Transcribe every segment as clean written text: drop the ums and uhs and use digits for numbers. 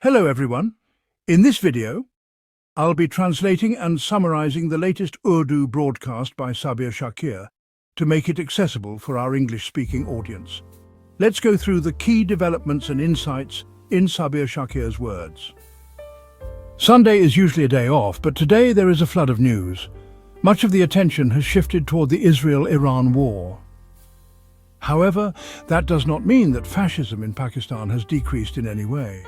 Hello everyone. In this video, I'll be translating and summarizing the latest Urdu broadcast by Sabir Shakir to make it accessible for our English-speaking audience. Let's go through the key developments and insights in Sabir Shakir's words. Sunday is usually a day off, but today there is a flood of news. Much of the attention has shifted toward the Israel-Iran war. However, that does not mean that fascism in Pakistan has decreased in any way.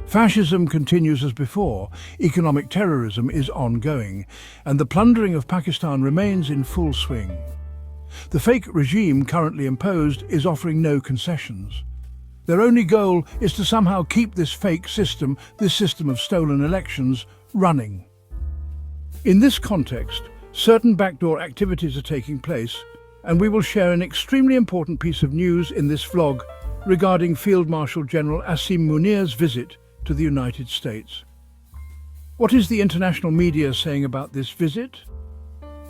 Fascism continues as before, economic terrorism is ongoing, and the plundering of Pakistan remains in full swing. The fake regime currently imposed is offering no concessions. Their only goal is to somehow keep this fake system, this system of stolen elections, running. In this context, certain backdoor activities are taking place, and we will share an extremely important piece of news in this vlog regarding Field Marshal General Asim Munir's visit to the United States. What is the international media saying about this visit?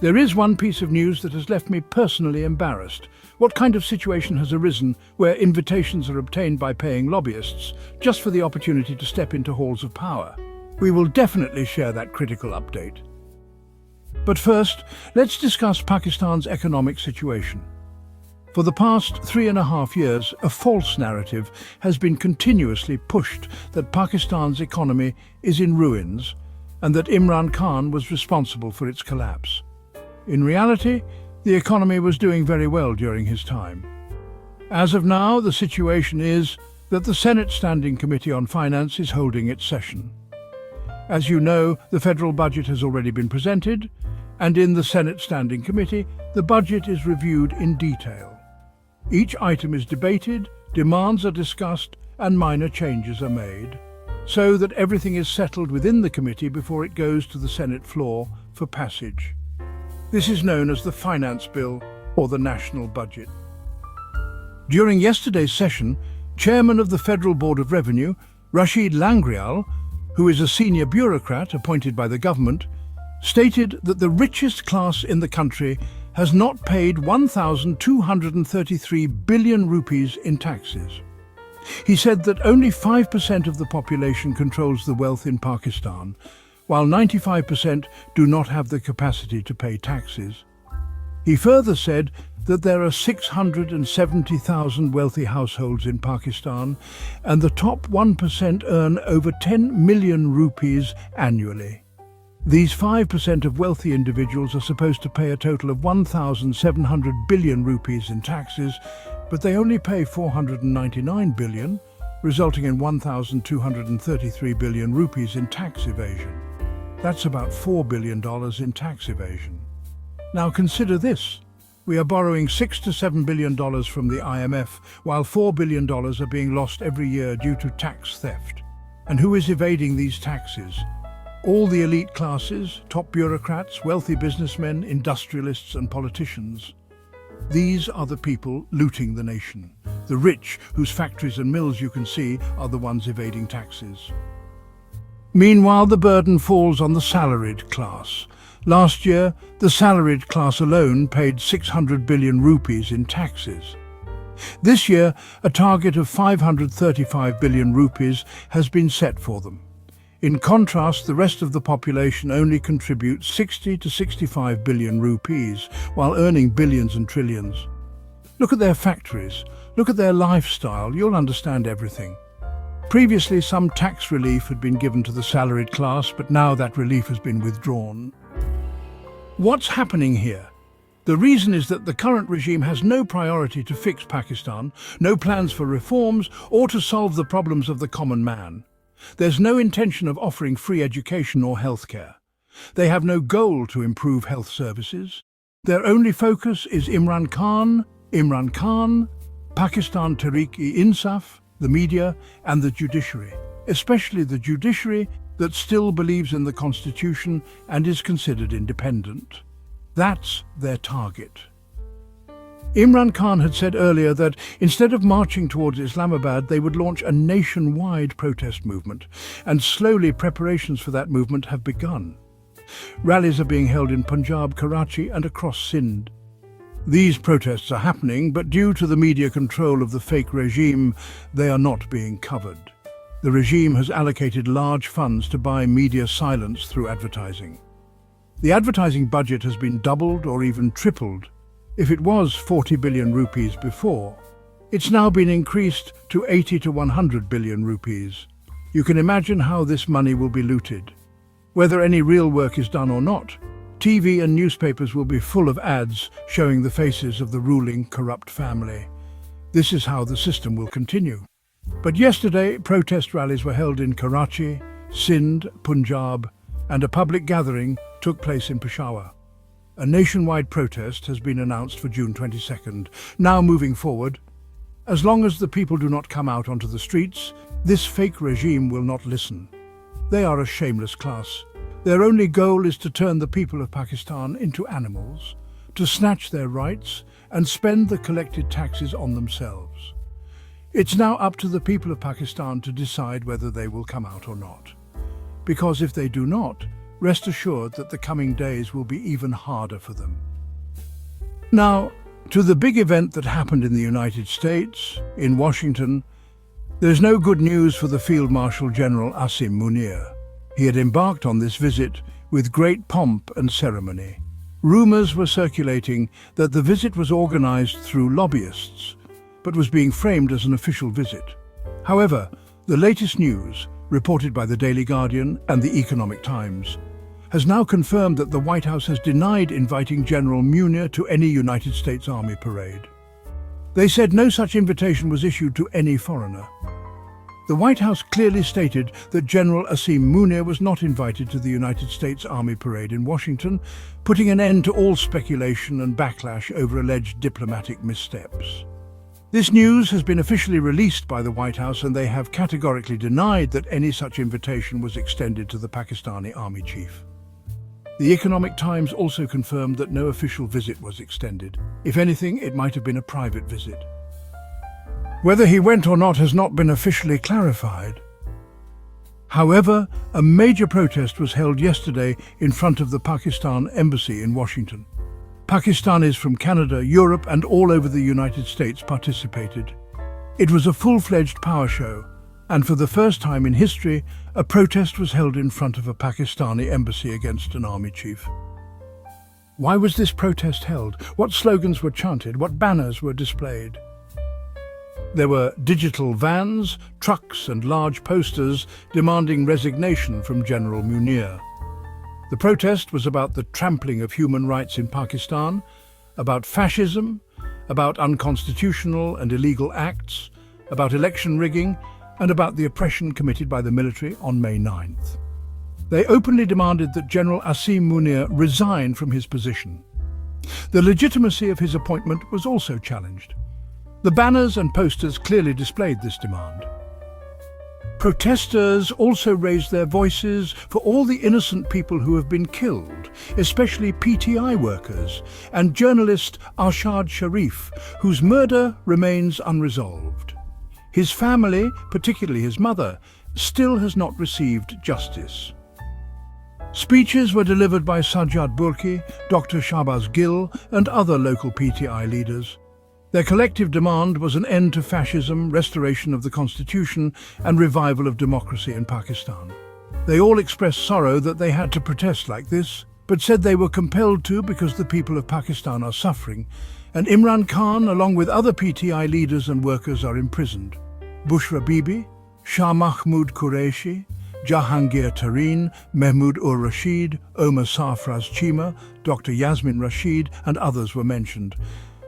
There is one piece of news that has left me personally embarrassed. What kind of situation has arisen where invitations are obtained by paying lobbyists just for the opportunity to step into halls of power? We will definitely share that critical update. But first, let's discuss Pakistan's economic situation. For the past 3.5 years, a false narrative has been continuously pushed that Pakistan's economy is in ruins and that Imran Khan was responsible for its collapse. In reality, the economy was doing very well during his time. As of now, the situation is that the Senate Standing Committee on Finance is holding its session. As you know, the federal budget has already been presented, and in the Senate Standing Committee, the budget is reviewed in detail. Each item is debated, demands are discussed, and minor changes are made, so that everything is settled within the committee before it goes to the Senate floor for passage. This is known as the Finance Bill or the National Budget. During yesterday's session, Chairman of the Federal Board of Revenue, Rashid Langrial, who is a senior bureaucrat appointed by the government, stated that the richest class in the country has not paid 1,233 billion rupees in taxes. He said that only 5% of the population controls the wealth in Pakistan, while 95% do not have the capacity to pay taxes. He further said that there are 670,000 wealthy households in Pakistan, and the top 1% earn over 10 million rupees annually. These 5% of wealthy individuals are supposed to pay a total of 1,700 billion rupees in taxes, but they only pay 499 billion, resulting in 1,233 billion rupees in tax evasion. That's about $4 billion in tax evasion. Now consider this. We are borrowing $6 to $7 billion from the IMF, while $4 billion are being lost every year due to tax theft. And who is evading these taxes? All the elite classes, top bureaucrats, wealthy businessmen, industrialists and politicians. These are the people looting the nation. The rich, whose factories and mills you can see, are the ones evading taxes. Meanwhile, the burden falls on the salaried class. Last year, the salaried class alone paid 600 billion rupees in taxes. This year, a target of 535 billion rupees has been set for them. In contrast, the rest of the population only contributes 60 to 65 billion rupees, while earning billions and trillions. Look at their factories, look at their lifestyle, you'll understand everything. Previously, some tax relief had been given to the salaried class, but now that relief has been withdrawn. What's happening here? The reason is that the current regime has no priority to fix Pakistan, no plans for reforms, or to solve the problems of the common man. There's no intention of offering free education or healthcare. They have no goal to improve health services. Their only focus is Imran Khan, Pakistan Tehreek-e-Insaf, the media and the judiciary, especially the judiciary that still believes in the constitution and is considered independent. That's their target. Imran Khan had said earlier that instead of marching towards Islamabad, they would launch a nationwide protest movement, and slowly preparations for that movement have begun. Rallies are being held in Punjab, Karachi and across Sindh. These protests are happening, but due to the media control of the fake regime, they are not being covered. The regime has allocated large funds to buy media silence through advertising. The advertising budget has been doubled or even tripled. If it was 40 billion rupees before, it's now been increased to 80 to 100 billion rupees. You can imagine how this money will be looted. Whether any real work is done or not, TV and newspapers will be full of ads showing the faces of the ruling corrupt family. This is how the system will continue. But yesterday, protest rallies were held in Karachi, Sindh, Punjab, and a public gathering took place in Peshawar. A nationwide protest has been announced for June 22nd. Now moving forward, as long as the people do not come out onto the streets, this fake regime will not listen. They are a shameless class. Their only goal is to turn the people of Pakistan into animals, to snatch their rights and spend the collected taxes on themselves. It's now up to the people of Pakistan to decide whether they will come out or not. Because if they do not, rest assured that the coming days will be even harder for them. Now, to the big event that happened in the United States, in Washington, there's no good news for the Field Marshal General Asim Munir. He had embarked on this visit with great pomp and ceremony. Rumors were circulating that the visit was organized through lobbyists, but was being framed as an official visit. However, the latest news, reported by the Daily Guardian and the Economic Times, has now confirmed that the White House has denied inviting General Munir to any United States Army parade. They said no such invitation was issued to any foreigner. The White House clearly stated that General Asim Munir was not invited to the United States Army parade in Washington, putting an end to all speculation and backlash over alleged diplomatic missteps. This news has been officially released by the White House, and they have categorically denied that any such invitation was extended to the Pakistani army chief. The Economic Times also confirmed that no official visit was extended. If anything, it might have been a private visit. Whether he went or not has not been officially clarified. However, a major protest was held yesterday in front of the Pakistan embassy in Washington. Pakistanis from Canada, Europe, and all over the United States participated. It was a full-fledged power show, and for the first time in history, a protest was held in front of a Pakistani embassy against an army chief. Why was this protest held? What slogans were chanted? What banners were displayed? There were digital vans, trucks, and large posters demanding resignation from General Munir. The protest was about the trampling of human rights in Pakistan, about fascism, about unconstitutional and illegal acts, about election rigging, and about the oppression committed by the military on May 9th. They openly demanded that General Asim Munir resign from his position. The legitimacy of his appointment was also challenged. The banners and posters clearly displayed this demand. Protesters also raised their voices for all the innocent people who have been killed, especially PTI workers and journalist Arshad Sharif, whose murder remains unresolved. His family, particularly his mother, still has not received justice. Speeches were delivered by Sajjad Burki, Dr. Shahbaz Gill, and other local PTI leaders. Their collective demand was an end to fascism, restoration of the constitution, and revival of democracy in Pakistan. They all expressed sorrow that they had to protest like this, but said they were compelled to because the people of Pakistan are suffering, and Imran Khan, along with other PTI leaders and workers, are imprisoned. Bushra Bibi, Shah Mahmood Qureshi, Jahangir Tareen, Mehmood-ur-Rashid, Omar Sarfraz Chima, Dr. Yasmin Rashid, and others were mentioned.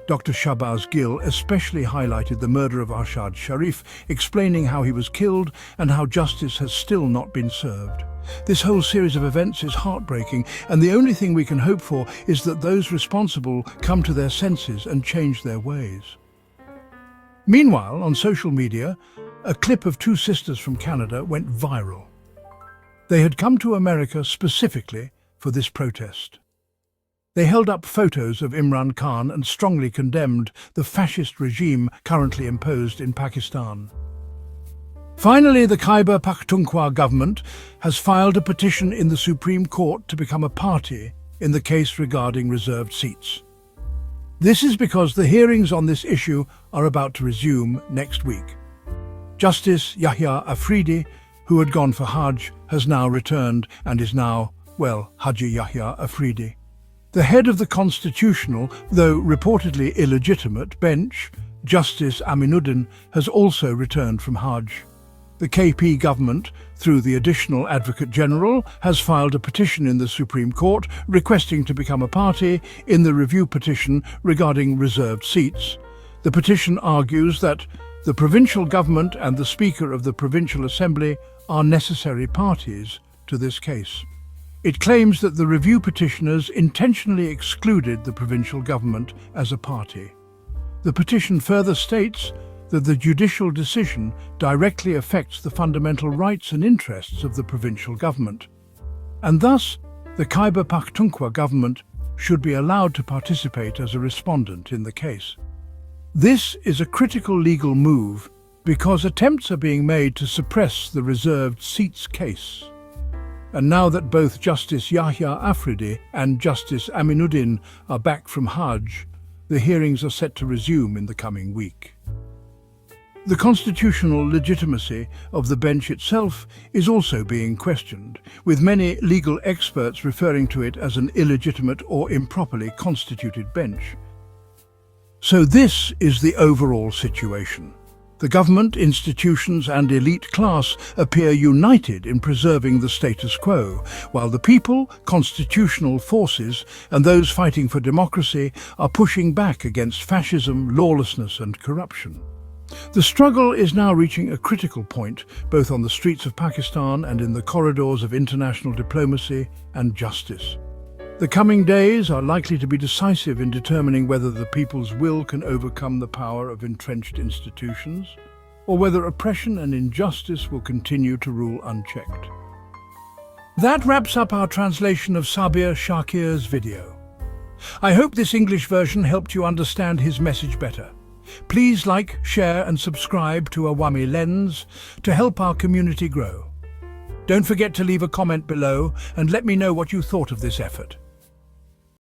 Dr. Shahbaz Gill especially highlighted the murder of Arshad Sharif, explaining how he was killed and how justice has still not been served. This whole series of events is heartbreaking, and the only thing we can hope for is that those responsible come to their senses and change their ways. Meanwhile, on social media, a clip of two sisters from Canada went viral. They had come to America specifically for this protest. They held up photos of Imran Khan and strongly condemned the fascist regime currently imposed in Pakistan. Finally, the Khyber Pakhtunkhwa government has filed a petition in the Supreme Court to become a party in the case regarding reserved seats. This is because the hearings on this issue are about to resume next week. Justice Yahya Afridi, who had gone for Hajj, has now returned and is now, well, Haji Yahya Afridi. The head of the constitutional, though reportedly illegitimate, bench, Justice Aminuddin, has also returned from Hajj. The KP government, through the Additional Advocate General, has filed a petition in the Supreme Court requesting to become a party in the review petition regarding reserved seats. The petition argues that the provincial government and the Speaker of the Provincial Assembly are necessary parties to this case. It claims that the review petitioners intentionally excluded the provincial government as a party. The petition further states that the judicial decision directly affects the fundamental rights and interests of the provincial government, and thus the Khyber Pakhtunkhwa government should be allowed to participate as a respondent in the case. This is a critical legal move because attempts are being made to suppress the reserved seats case. And now that both Justice Yahya Afridi and Justice Aminuddin are back from Hajj, the hearings are set to resume in the coming week. The constitutional legitimacy of the bench itself is also being questioned, with many legal experts referring to it as an illegitimate or improperly constituted bench. So this is the overall situation. The government, institutions and elite class appear united in preserving the status quo, while the people, constitutional forces and those fighting for democracy are pushing back against fascism, lawlessness and corruption. The struggle is now reaching a critical point, both on the streets of Pakistan and in the corridors of international diplomacy and justice. The coming days are likely to be decisive in determining whether the people's will can overcome the power of entrenched institutions, or whether oppression and injustice will continue to rule unchecked. That wraps up our translation of Sabir Shakir's video. I hope this English version helped you understand his message better. Please like, share and subscribe to Awami Lens to help our community grow. Don't forget to leave a comment below and let me know what you thought of this effort.